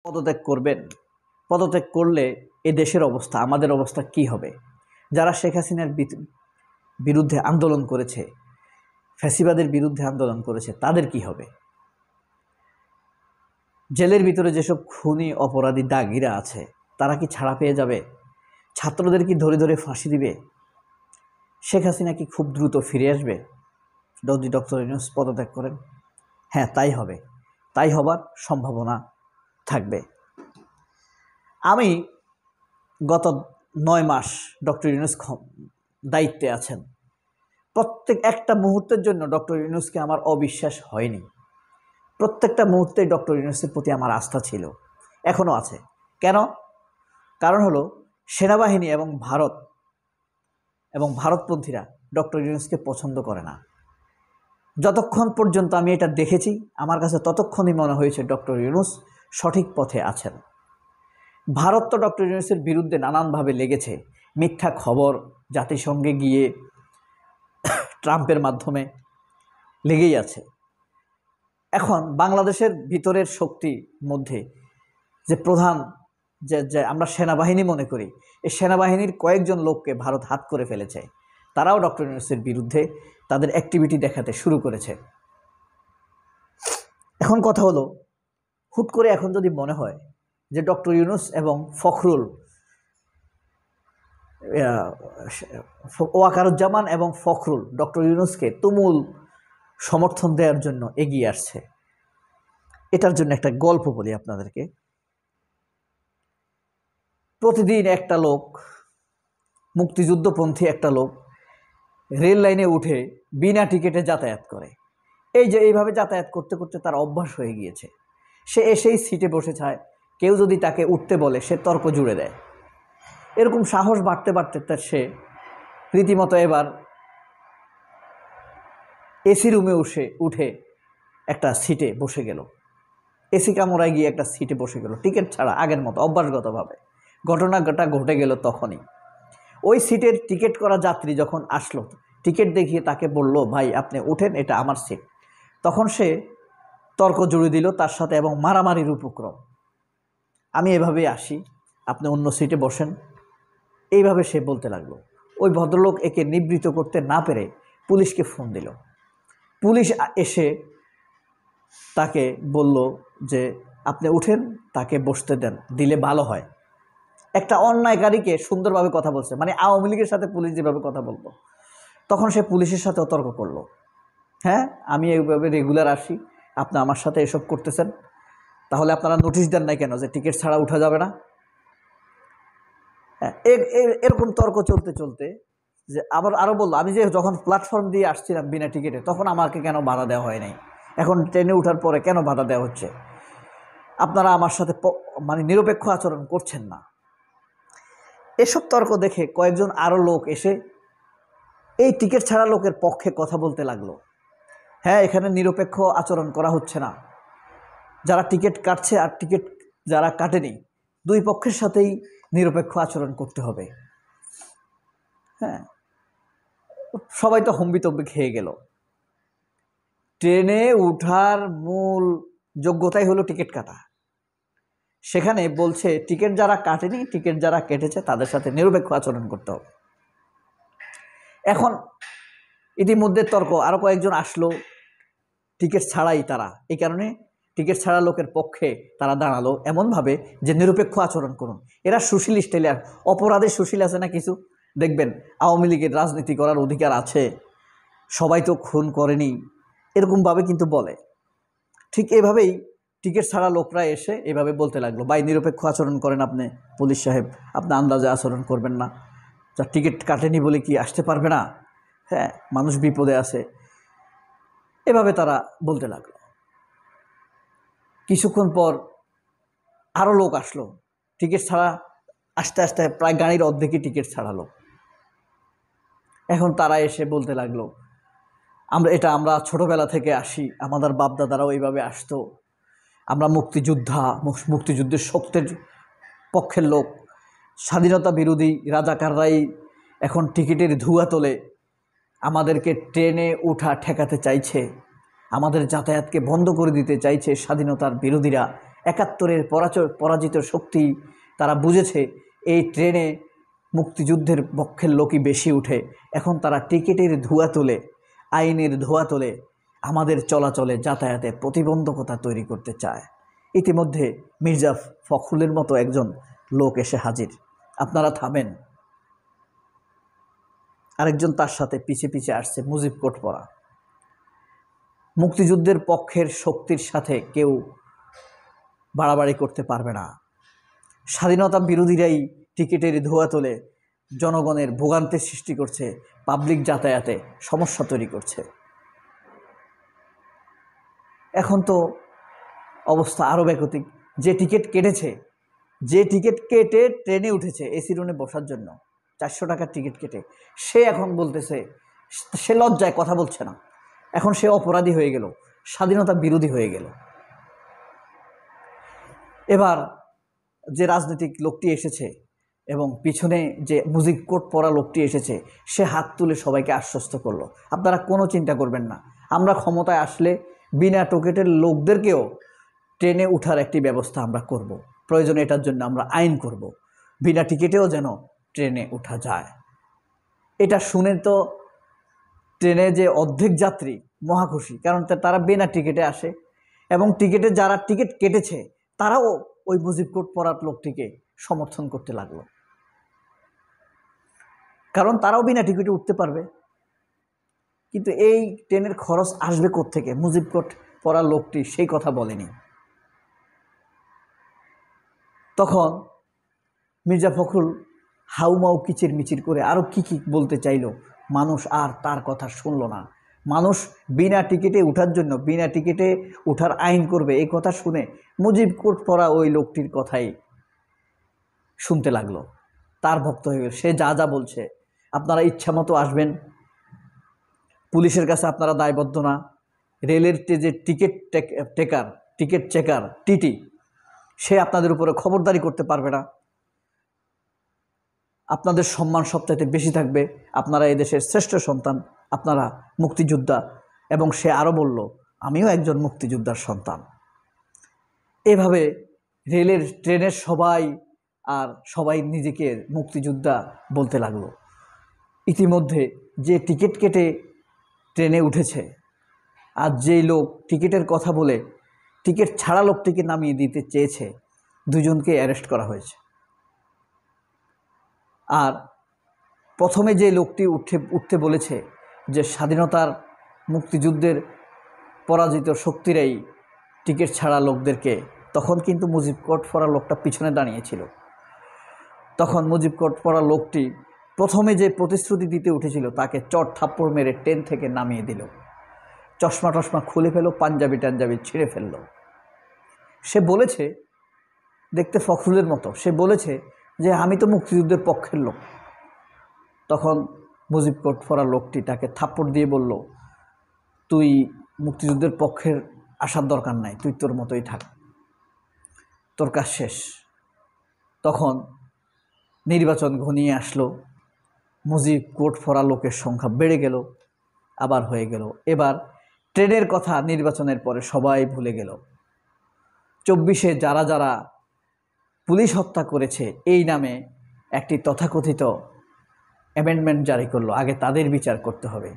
পদত্যাগ করবেন। পদত্যাগ করলে এ দেশের অবস্থা, আমাদের অবস্থা কি হবে? যারা শেখ হাসিনার বিরুদ্ধে আন্দোলন করেছে, ফ্যাসিবাদের বিরুদ্ধে আন্দোলন করেছে, তাদের কি হবে? জেলের ভিতরে যেসব খুনি অপরাধী দাগিরা আছে, তারা কি ছাড়া পেয়ে যাবে? ছাত্রদের কি ধরে ধরে ফাঁসি দিবে? শেখ হাসিনা কি খুব দ্রুত ফিরে আসবে যদি ডক্টর ইউনূস পদত্যাগ করেন? হ্যাঁ, তাই হবে। তাই হবার সম্ভাবনা থাকবে। আমি গত 9 মাস ডক্টর ইউনূস দায়িত্বে আছেন। প্রত্যেক একটা মুহূর্তের জন্য ডক্টর ইউনূসকে আমার অবিশ্বাস হয়নি। প্রত্যেকটা মুহূর্তে ডক্টর ইউনূসের প্রতি আমার আস্থা ছিল, এখনও আছে। কেন? কারণ হলো সেনাবাহিনী এবং ভারতপন্থীরা ডক্টর ইউনূসকে পছন্দ করে না। যতক্ষণ পর্যন্ত আমি এটা দেখেছি, আমার কাছে ততক্ষণই মনে হয়েছে ডক্টর ইউনূস সঠিক পথে আছেন। ভারত তো ডক্টর ইউনূসের বিরুদ্ধে নানানভাবে লেগেছে। মিথ্যা খবর জাতিসংঘে গিয়ে ট্রাম্পের মাধ্যমে লেগেই আছে। এখন বাংলাদেশের ভিতরের শক্তির মধ্যে যে প্রধান যে আমরা সেনাবাহিনী মনে করি, এই সেনাবাহিনীর কয়েকজন লোককে ভারত হাত করে ফেলেছে। তারাও ডক্টর ইউনূসের বিরুদ্ধে তাদের অ্যাক্টিভিটি দেখাতে শুরু করেছে। এখন কথা হলো, হুট করে এখন যদি মনে হয় যে ডক্টর ইউনূস এবং ওয়াকারুজ্জামান এবং ফখরুল ডক্টর ইউনূসকে তুমুল সমর্থন দেওয়ার জন্য এগিয়ে আসছে, এটার জন্য একটা গল্প বলি আপনাদেরকে। প্রতিদিন একটা লোক, মুক্তিযুদ্ধপন্থী একটা লোক, রেল লাইনে উঠে বিনা টিকিটে যাতায়াত করে। এইভাবে যাতায়াত করতে করতে তার অভ্যাস হয়ে গিয়েছে। সে এসেই সিটে বসে চায়, কেউ যদি তাকে উঠতে বলে সে তর্ক জুড়ে দেয়। এরকম সাহস বাড়তে বাড়তে তার সে রীতিমতো এবার এসি রুমে উঠে একটা সিটে বসে গেল। এসি কামরায় গিয়ে একটা সিটে বসে গেল, টিকিট ছাড়া, আগের মতো অভ্যাসগতভাবে। ঘটনাটা ঘটে গেল তখনই। ওই সিটের টিকিট করা যাত্রী যখন আসলো, টিকিট দেখিয়ে তাকে বলল, ভাই আপনি উঠেন, এটা আমার সিট। তখন সে তর্ক জুড়ে দিল তার সাথে এবং মারামারির উপক্রম। আমি এভাবেই আসি, আপনি অন্য সিটে বসেন, এইভাবে সে বলতে লাগলো। ওই ভদ্রলোক একে নিবৃত্ত করতে না পেরে পুলিশকে ফোন দিল। পুলিশ এসে তাকে বলল যে আপনি উঠেন, তাকে বসতে দেন, দিলে ভালো হয়। একটা অন্যায়কারীকে সুন্দরভাবে কথা বলছে, মানে আওয়ামী লীগের সাথে পুলিশ যেভাবে কথা বলতো, তখন সে পুলিশের সাথেও তর্ক করলো। হ্যাঁ, আমি এইভাবে রেগুলার আসি, আপনি আমার সাথে এসব করতেছেন, তাহলে আপনারা নোটিশ দেন নাই কেন যে টিকিট ছাড়া উঠা যাবে না? এরকম তর্ক চলতে চলতে যে আরও বললো, আমি যে যখন প্ল্যাটফর্ম দিয়ে আসছিলাম বিনা টিকিটে, তখন আমাকে কেন বাধা দেওয়া হয় নাই, এখন ট্রেনে ওঠার পরে কেন বাধা দেওয়া হচ্ছে? আপনারা আমার সাথে মানে নিরপেক্ষ আচরণ করছেন না। এসব তর্ক দেখে কয়েকজন আরও লোক এসে এই টিকিট ছাড়া লোকের পক্ষে কথা বলতে লাগলো। হ্যাঁ, এখানে নিরপেক্ষ আচরণ করা হচ্ছে না, যারা টিকিট কাটছে আর টিকিট যারা কাটেনি, দুই পক্ষের সাথেই নিরপেক্ষ আচরণ করতে হবে। হ্যাঁ, সবাই তো হম্বিতম্বি খেয়ে গেল। ট্রেনে উঠার মূল যোগ্যতাই হলো টিকিট কাটা। সেখানে বলছে টিকিট যারা কাটেনি, টিকিট যারা কেটেছে তাদের সাথে নিরপেক্ষ আচরণ করতে হবে। এখন ইতিমধ্যে তর্ক, আরও কয়েকজন আসলো টিকিট ছাড়াই, তারা এই কারণে টিকিট ছাড়া লোকের পক্ষে তারা দাঁড়ালো এমনভাবে যে নিরপেক্ষ আচরণ করুন। এরা সুশীল স্টাইলে, অপরাধের সুশীল আছে না কিছু, দেখবেন আওয়ামী লীগের রাজনীতি করার অধিকার আছে, সবাই তো খুন করেনি, এরকমভাবে কিন্তু বলে। ঠিক এভাবেই টিকিট ছাড়া লোকরা এসে এভাবে বলতে লাগলো, ভাই নিরপেক্ষ আচরণ করেন আপনি, পুলিশ সাহেব আপনি আন্দাজে আচরণ করবেন না, যা টিকিট কাটেনি বলে কি আসতে পারবে না? হ্যাঁ, মানুষ বিপদে আছে, এভাবে তারা বলতে লাগলো। কিছুক্ষণ পর আরও লোক আসলো, টিকিট ছাড়া আস্তে আস্তে প্রায় গাড়ির অর্ধেকই টিকিট ছাড়ালো। এখন তারা এসে বলতে লাগলো, আমরা ছোটবেলা থেকে আসি, আমাদের বাপদাদারাও এইভাবে আসতো, আমরা মুক্তিযুদ্ধের শক্তির পক্ষের লোক, স্বাধীনতা বিরোধী রাজাকাররাই এখন টিকিটের ধুয়া তোলে, আমাদেরকে ট্রেনে ওঠা ঠেকাতে চাইছে, আমাদের যাতায়াতকে বন্ধ করে দিতে চাইছে স্বাধীনতার বিরোধীরা, 71-এর পরাজিত শক্তি তারা বুঝেছে এই ট্রেনে মুক্তিযুদ্ধের পক্ষের লোকই বেশি উঠে। এখন তারা টিকিটের ধোঁয়া তোলে, আইনের ধোঁয়া তোলে, আমাদের চলাচলে যাতায়াতে প্রতিবন্ধকতা তৈরি করতে চায়। ইতিমধ্যে মির্জা ফখরুলের মতো একজন লোক এসে হাজির। আপনারা থামেন। আরেকজন তার সাথে পিছে পিছে আসছে, মুজিব কোট পরা। মুক্তিযুদ্ধের পক্ষের শক্তির সাথে কেউ বাড়াবাড়ি করতে পারবে না। স্বাধীনতা বিরোধীরাই টিকিটের ধোঁয়া তোলে, জনগণের ভোগান্তির সৃষ্টি করছে, পাবলিক যাতায়াতে সমস্যা তৈরি করছে। এখন তো অবস্থা আরও ব্যাকতিক। যে টিকিট কেটে ট্রেনে উঠেছে এসি রুমে বসার জন্য 400 টাকার টিকিট কেটে, সে এখন বলতেছে, সে লজ্জায় কথা বলছে না। এখন সে অপরাধী হয়ে গেল, স্বাধীনতা বিরোধী হয়ে গেল। এবার যে রাজনৈতিক লোকটি এসেছে এবং পিছনে যে মুজিব কোট পরা লোকটি এসেছে, সে হাত তুলে সবাইকে আশ্বস্ত করলো, আপনারা কোনো চিন্তা করবেন না, আমরা ক্ষমতায় আসলে বিনা টিকিটের লোকদেরকেও ট্রেনে উঠার একটি ব্যবস্থা আমরা করব। প্রয়োজনে এটার জন্য আমরা আইন করব, বিনা টিকিটেও যেন ট্রেনে উঠা যায়। এটা শুনে তো ট্রেনে যে অর্ধেক যাত্রী মহা খুশি, কারণ তারা বিনা টিকিটে আসে এবং যারা টিকিট কেটেছে তারাও ওই মুজিব কোট পরা লোকটিকে সমর্থন করতে লাগলো, কারণ তারাও বিনা টিকিটে উঠতে পারবে। কিন্তু এই ট্রেনের খরচ আসবে কোত্থেকে? মুজিব কোট পরা লোকটি সেই কথা বলেনি। তখন মির্জা ফখরুল হাউমাউ কিচির মিচির করে আরও কি বলতে চাইল, মানুষ আর তার কথা শুনল না। মানুষ বিনা টিকিটে উঠার জন্য, বিনা টিকিটে উঠার আইন করবে এই কথা শুনে মুজিব কোট পরা ওই লোকটির কথাই শুনতে লাগলো, তার ভক্ত হয়ে গেল। সে যা যা বলছে, আপনারা ইচ্ছা মতো আসবেন, পুলিশের কাছে আপনারা দায়বদ্ধ না, রেলের যে টিকিট চেকার টিটি, সে আপনাদের উপরে খবরদারি করতে পারবে না, আপনাদের সম্মান সবচাইতে বেশি থাকবে, আপনারা এদেশের শ্রেষ্ঠ সন্তান, আপনারা মুক্তিযোদ্ধা। এবং সে আরও বলল, আমিও একজন মুক্তিযোদ্ধার সন্তান। এভাবে ট্রেনের সবাই নিজেকে মুক্তিযোদ্ধা বলতে লাগলো। ইতিমধ্যে যে টিকিট কেটে ট্রেনে উঠেছে আর যেই লোক টিকিটের কথা বলে টিকিট ছাড়া লোকটিকে নামিয়ে দিতে চেয়েছে, দুজনকে অ্যারেস্ট করা হয়েছে। আর প্রথমে যে লোকটি উঠতে বলেছে যে স্বাধীনতার মুক্তিযুদ্ধের পরাজিত শক্তিরাই টিকিট ছাড়া লোকদেরকে, তখন কিন্তু মুজিব কোট পরা লোকটা পিছনে দাঁড়িয়েছিল। তখন মুজিব কোট পরা লোকটি প্রথমে যে প্রতিশ্রুতি দিতে উঠেছিল তাকে চট থাপ্পড় মেরে ট্রেন থেকে নামিয়ে দিল, চশমা টশমা খুলে ফেলো, পাঞ্জাবি টাঞ্জাবি ছিঁড়ে ফেলল। সে বলেছে, দেখতে ফখরুলের মতো, সে বলেছে যে আমি তো মুক্তিযুদ্ধের পক্ষের লোক। তখন মুজিব কোট পরা লোকটি তাকে থাপ্পড় দিয়ে বলল, তুই মুক্তিযুদ্ধের পক্ষের আসার দরকার নাই, তুই তোর মতোই থাক, তোর কাজ শেষ। তখন নির্বাচন ঘনিয়ে আসলো, মুজিব কোট পরা লোকের সংখ্যা বেড়ে গেল, আবার হয়ে গেল। এবার ট্রেনের কথা নির্বাচনের পরে সবাই ভুলে গেল। 24-এ যারা যারা পুলিশ হত্যা করেছে এই নামে একটি তথাকথিত অ্যামেন্ডমেন্ট জারি করলো, আগে তাদের বিচার করতে হবে।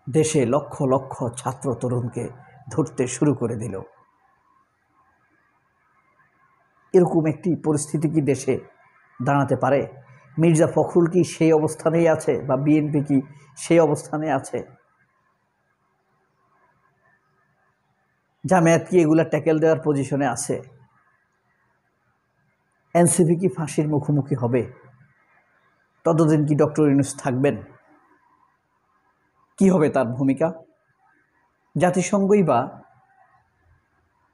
দেশে লক্ষ লক্ষ ছাত্র তরুণকে ধরতে শুরু করে দিল। এরকম একটি পরিস্থিতি কি দেশে দাঁড়াতে পারে? মির্জা ফখরুল কি সেই অবস্থানেই আছে, বা বিএনপি কি সেই অবস্থানে আছে? জামায়াত কি এগুলা ট্যাকেল দেওয়ার পজিশনে আছে? এনসিপি কি ফাঁসির মুখোমুখি হবে? ততদিন কি ডক্টর ইউনূস থাকবেন? কি হবে তার ভূমিকা? জাতিসংঘই বা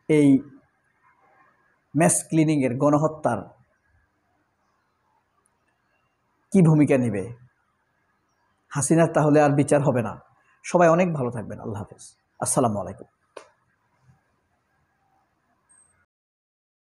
এই ম্যাস ক্লিনিংয়ের, গণহত্যার কি ভূমিকা নেবে? হাসিনার তাহলে আর বিচার হবে না। সবাই অনেক ভালো থাকবেন। আল্লাহ হাফেজ। আসসালামু আলাইকুম।